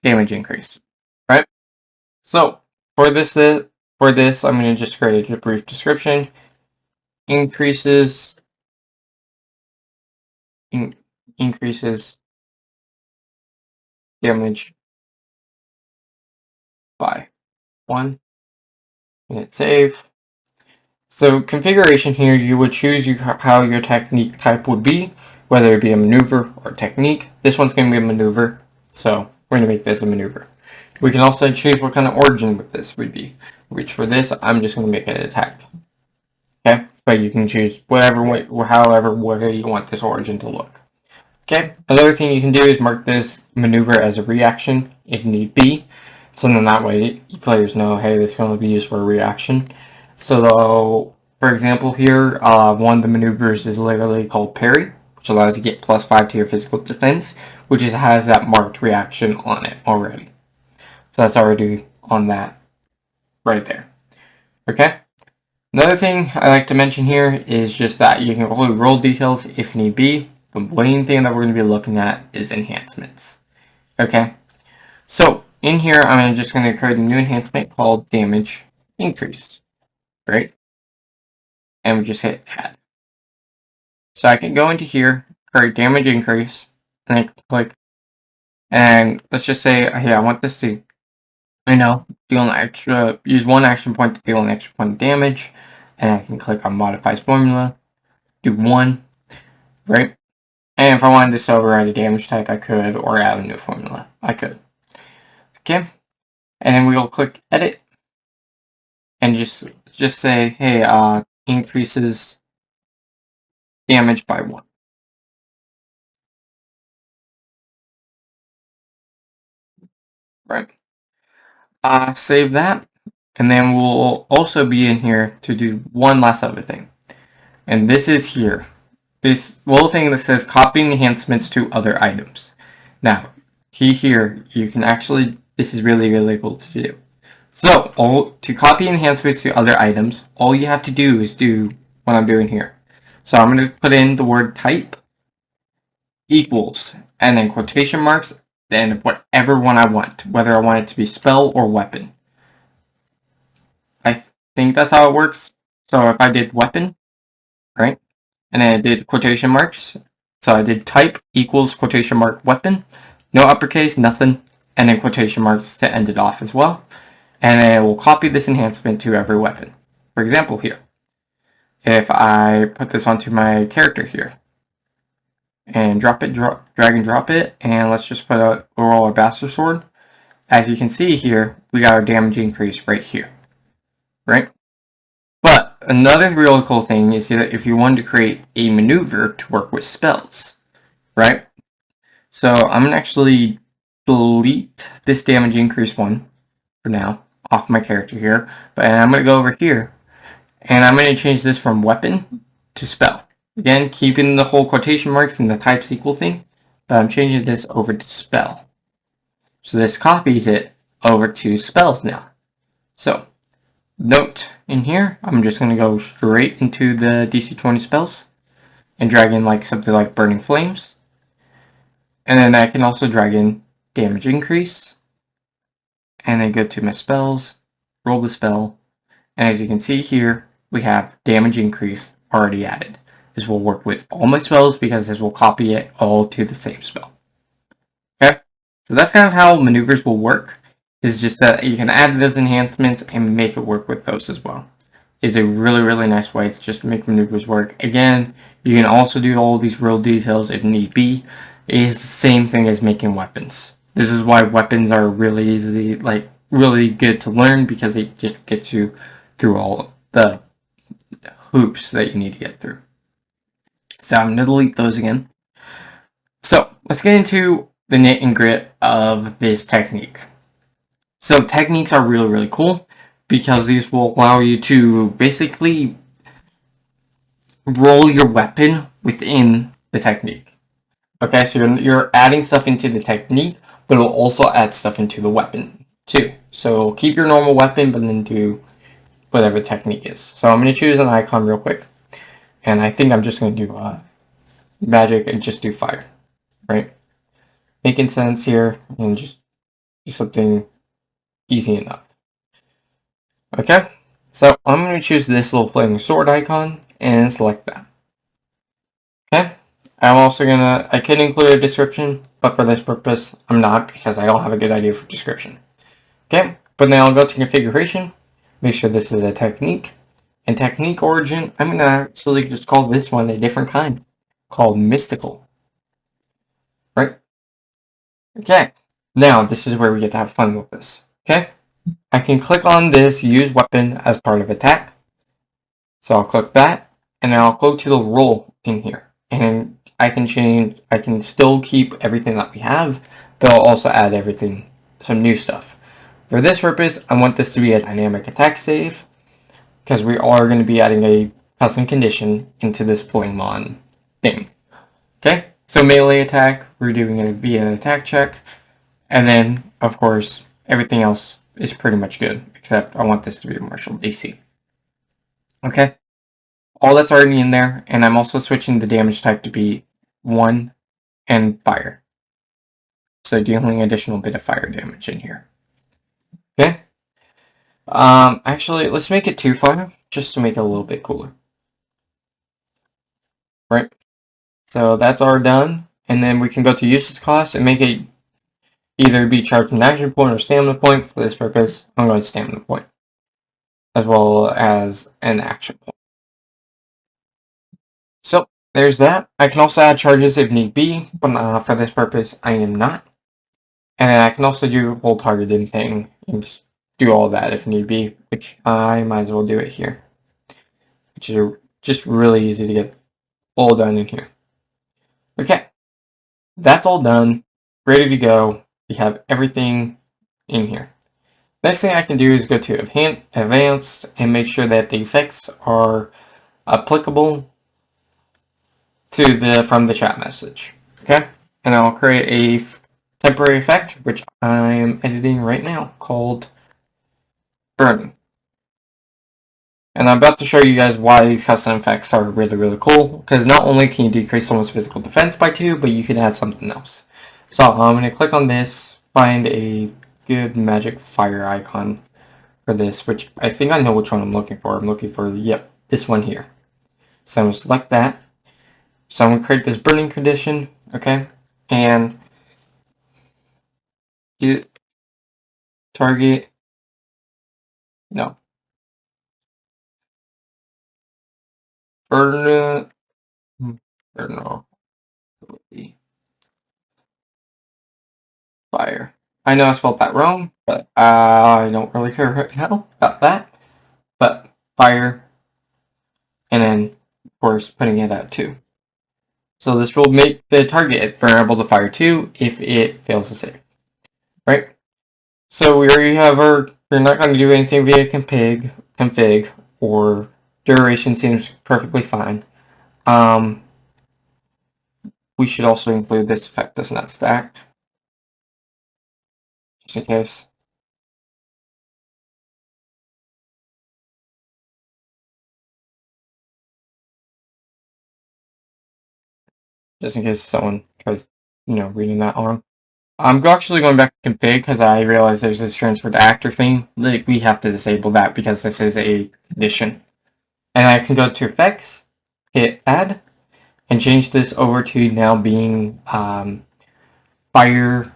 Speaker 1: Damage increase. Right? So for this I'm going to just create a brief description. Increases damage by 1. Hit save. So configuration here, you would choose how your technique type would be, whether it be a maneuver or technique. This one's going to be a maneuver, so we're going to make this a maneuver. We can also choose what kind of origin with this would be, which for this, I'm just going to make it an attack. Okay, but you can choose however way you want this origin to look. Okay, another thing you can do is mark this maneuver as a reaction if need be. So then that way players know, hey, this can only be used for a reaction. So for example here, one of the maneuvers is literally called parry, which allows you to get +5 to your physical defense, which has that marked reaction on it already. So that's already on that right there. Okay? Another thing I like to mention here is just that you can only roll details if need be. The main thing that we're going to be looking at is enhancements. Okay? So in here, I'm just going to create a new enhancement called damage increase. Right? And we just hit add. So I can go into here, create damage increase, and I click, and let's just say, hey, I want this to, use 1 action point to deal an extra point of damage, and I can click on modifies formula, do 1, right? And if I wanted to override a damage type, I could, or add a new formula, I could. Okay, and then we'll click edit, and just say, hey, increases damage by 1. Right. Save that, and then we'll also be in here to do one last other thing. And this is here. This little thing that says copying enhancements to other items. Now, here, you can actually, this is really, really cool to do. So, to copy enhancements to other items, all you have to do is do what I'm doing here. So I'm going to put in the word type equals, and then quotation marks, then whatever one I want, whether I want it to be spell or weapon. I think that's how it works. So if I did weapon, right, and then I did quotation marks, so I did type equals quotation mark weapon, no uppercase, nothing, and then quotation marks to end it off as well. And then it will copy this enhancement to every weapon. For example here, if I put this onto my character here, and drag and drop it, and let's just put a roll our bastard sword. As you can see here, we got our damage increase right here, right? But another really cool thing is that if you wanted to create a maneuver to work with spells, right? So I'm going to actually delete this damage increase one for now off my character here, but I'm going to go over here, and I'm going to change this from weapon to spell. Again, keeping the whole quotation marks and the types equal thing, but I'm changing this over to spell. So this copies it over to spells now. So, note in here, I'm just going to go straight into the DC20 spells and drag in like something like Burning Flames. And then I can also drag in damage increase. And then go to my spells, roll the spell, and as you can see here, we have damage increase already added. This will work with all my spells because this will copy it all to the same spell. Okay? So that's kind of how maneuvers will work, is just that you can add those enhancements and make it work with those as well. It's a really, really nice way to just make maneuvers work. Again, you can also do all these real details if need be. It is the same thing as making weapons. This is why weapons are really easy, like really good to learn, because it just gets you through all the hoops that you need to get through. So I'm going to delete those again. So let's get into the nit and grit of this technique. So techniques are really, really cool because these will allow you to basically roll your weapon within the technique. Okay, so you're adding stuff into the technique, but it'll also add stuff into the weapon too. So keep your normal weapon, but then do whatever the technique is. So I'm going to choose an icon real quick. And I think I'm just going to do magic and just do fire, right? Making sense here, and just do something easy enough. Okay, so I'm going to choose this little flaming sword icon and select that. Okay, I'm also I can include a description, but for this purpose, I'm not, because I don't have a good idea for description. Okay, but now I'll go to configuration, make sure this is a technique, and technique origin, I'm going to actually just call this one a different kind, called mystical. Right? Okay, now this is where we get to have fun with this. Okay, I can click on this use weapon as part of attack. So I'll click that, and I'll go to the roll in here. And I can still keep everything that we have, but I'll also add some new stuff. For this purpose, I want this to be a dynamic attack save, because we are going to be adding a custom condition into this Flame-On thing. Okay, so melee attack, we're doing it via an attack check, and then, of course, everything else is pretty much good, except I want this to be a martial DC. Okay, all that's already in there, and I'm also switching the damage type to be 1 and fire. So dealing additional bit of fire damage in here. Okay, actually, let's make it 2 fire, just to make it a little bit cooler. Right, so that's all done, and then we can go to usage cost and make it either be charged an action point or stamina point. For this purpose, I'm going to stamina point, as well as an action point. So there's that. I can also add charges if need be, but for this purpose, I am not. And I can also do a whole targeting thing and just do all that if need be, which I might as well do it here, which is just really easy to get all done in here. Okay, that's all done, ready to go. We have everything in here. Next thing I can do is go to Advanced and make sure that the effects are applicable to from the chat message. Okay, and I'll create a temporary effect, which I am editing right now, called Burning. And I'm about to show you guys why these custom effects are really, really cool, because not only can you decrease someone's physical defense by 2, but you can add something else. So I'm going to click on this, find a good magic fire icon for this, which I think I know which one I'm looking for. I'm looking for, yep, this one here. So I'm going to select that. So I'm going to create this burning condition, okay, and get target, no, burn, fire. I know I spelled that wrong, but I don't really care right now about that. But fire, and then, of course, putting it at 2. So this will make the target vulnerable to fire 2 if it fails to save. Right? So we already have we're not going to do anything via config, or duration seems perfectly fine. We should also include this effect does not stack, just in case. Just in case someone tries, reading that on. I'm actually going back to config because I realized there's this transfer to actor thing. Like, we have to disable that because this is a condition. And I can go to effects, hit add, and change this over to now being fire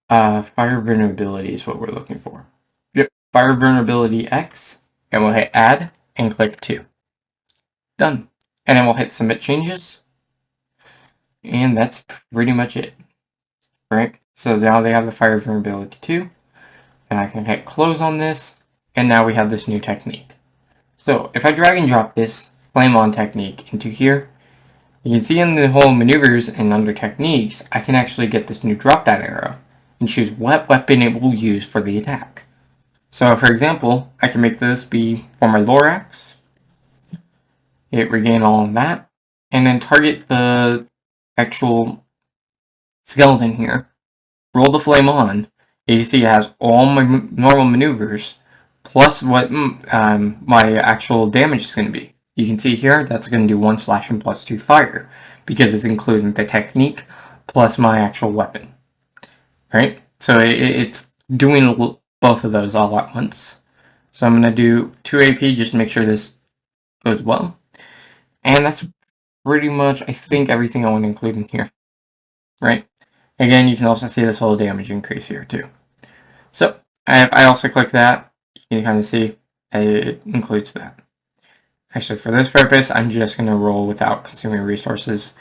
Speaker 1: Fire vulnerability is what we're looking for. Yep, fire vulnerability X, and we'll hit add and click 2. Done. And then we'll hit submit changes. And that's pretty much it. Right? So now they have the fire vulnerability 2. And I can hit close on this. And now we have this new technique. So if I drag and drop this flame on technique into here, you can see in the whole maneuvers and under techniques, I can actually get this new drop down arrow and choose what weapon it will use for the attack. So for example, I can make this be for my Lorax, hit regain all of that, and then target the actual skeleton here. Roll the flame on. You see it has all my normal maneuvers plus what my actual damage is going to be. You can see here that's going to do 1 slash and plus 2 fire because it's including the technique plus my actual weapon. Right? So it's doing both of those all at once. So I'm going to do 2 AP just to make sure this goes well. And that's pretty much, I think, everything I want to include in here. Right? Again, you can also see this whole damage increase here too. So I also click that. You can kind of see it includes that. Actually, for this purpose, I'm just going to roll without consuming resources.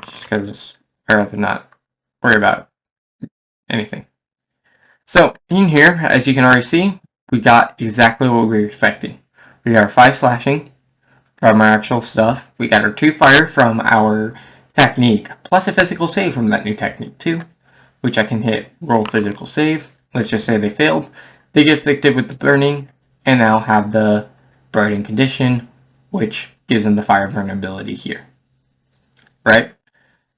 Speaker 1: Just because I'd rather not worry about anything. So in here, as you can already see, we got exactly what we were expecting. We got our 5 slashing from our actual stuff. We got our 2 fire from our technique, plus a physical save from that new technique too, which I can hit roll physical save. Let's just say they failed. They get afflicted with the burning, and now have the burning condition, which gives them the fire vulnerability here. Right?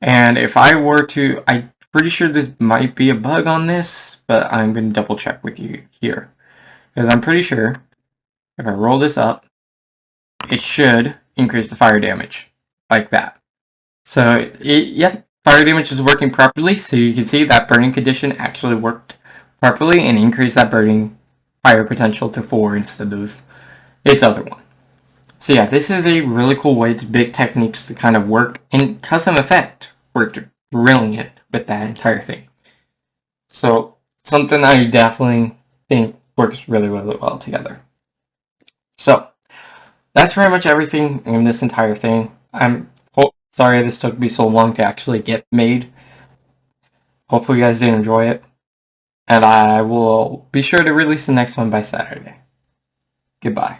Speaker 1: And if I were to, I'm pretty sure this might be a bug on this, but I'm going to double check with you here. Because I'm pretty sure if I roll this up, it should increase the fire damage, like that. So, yeah, fire damage is working properly, so you can see that burning condition actually worked properly and increased that burning fire potential to 4 instead of its other one. So yeah, this is a really cool way to big techniques to kind of work, and custom effect worked brilliant with that entire thing. So something I definitely think works really, really well together. So that's pretty much everything in this entire thing. I'm sorry this took me so long to actually get made. Hopefully you guys did enjoy it. And I will be sure to release the next one by Saturday. Goodbye.